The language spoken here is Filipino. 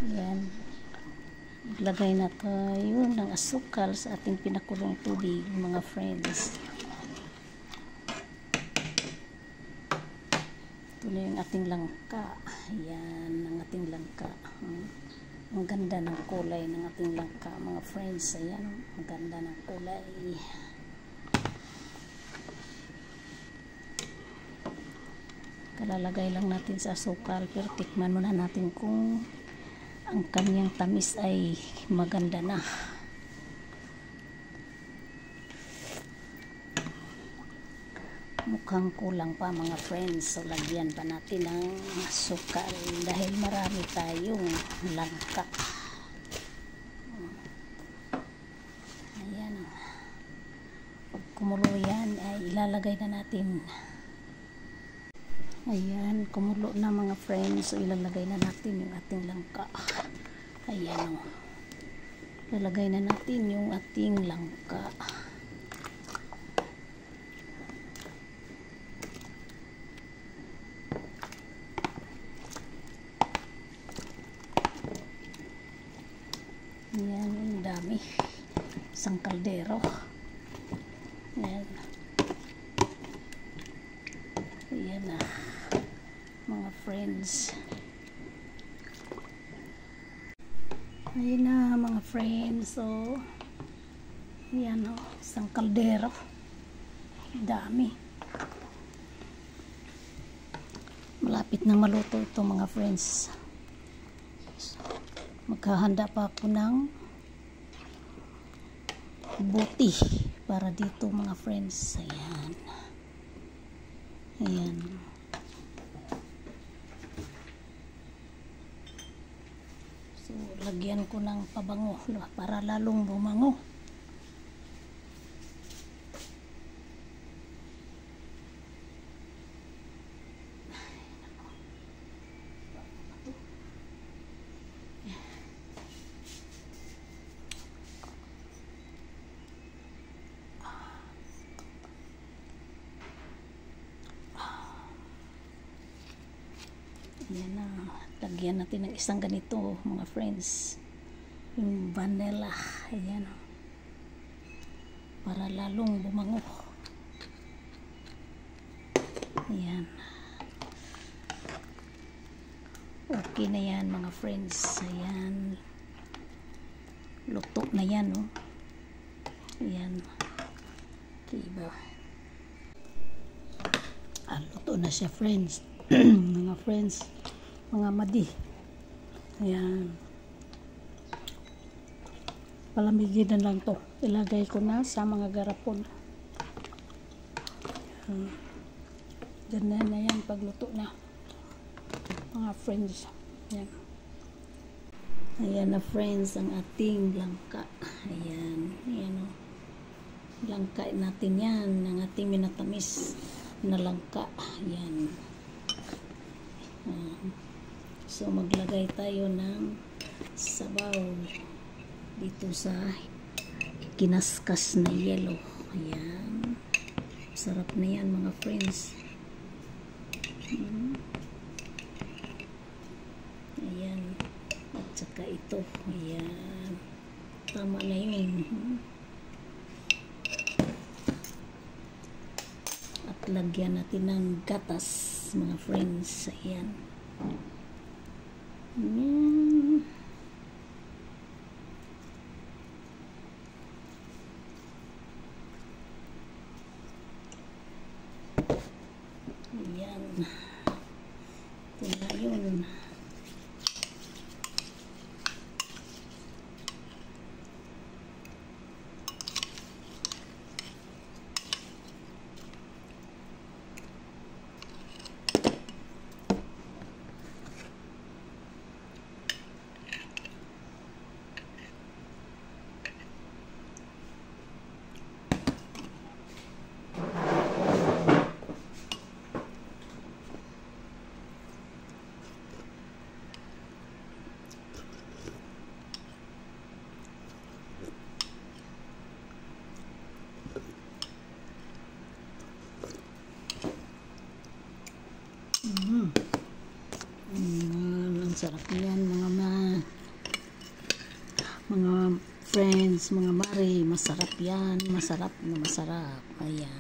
Yan. Maglagay na tayo ng asukal sa ating pinakulong tubig, mga friends. Ito na yung ating langka. Yan, ang ating langka. Ang ganda ng kulay ng ating langka, mga friends. Ayan, ang ganda ng kulay. Kalalagay lang natin sa asukal, pero tikman muna natin kung ang kanyang tamis ay maganda na. Mukhang kulang pa, mga friends. So lagyan pa natin ng asukal dahil marami tayong langka. Ayan. Pag kumulo yan ay ilalagay na natin. Ayan, kumulo na, mga friends. So ilalagay na natin yung ating langka. Ayan o. Ilalagay na natin yung ating langka. Ayan, ang dami. Isang kaldero. Ayan. Ayan na, mga friends. Ayan na, mga friends. So, ayan o, isang kaldero. Dami. Malapit na maluto ito, mga friends. Maghahanda pa ako ng buti para dito, mga friends. Ayan. Ayan. So, lagyan ko ng pabango para lalong bumango. Ayan na, lagyan natin ng isang ganito, mga friends, yung vanilla. Ayan, para lalong bumango. Ayan, okay na yan, mga friends. Ayan, luto na yan, oh. Ayan, okay ba? Luto na siya, friends. Mga friends, mga madi. Ayan, palamigin na lang to. Ilagay ko na sa mga garapon. Ganyan na yan pagluto na, mga friends. Ayan. Ayan na, friends, ang ating langka. Ayan, ayan o, langka natin yan, ang ating minatamis na langka. Ayan. So maglagay tayo ng sabaw dito sa kinaskas na yelo. Ayan, sarap na yan, mga friends. Ayan, at saka ito. Ayan, tama na yun. At lagyan natin ng gatas, mga friends. Ayan. Ayan. Ayan. Ito na yun. Ang sarap yan, mga mga friends, mga mare, masarap yan, masarap na masarap. Ayan.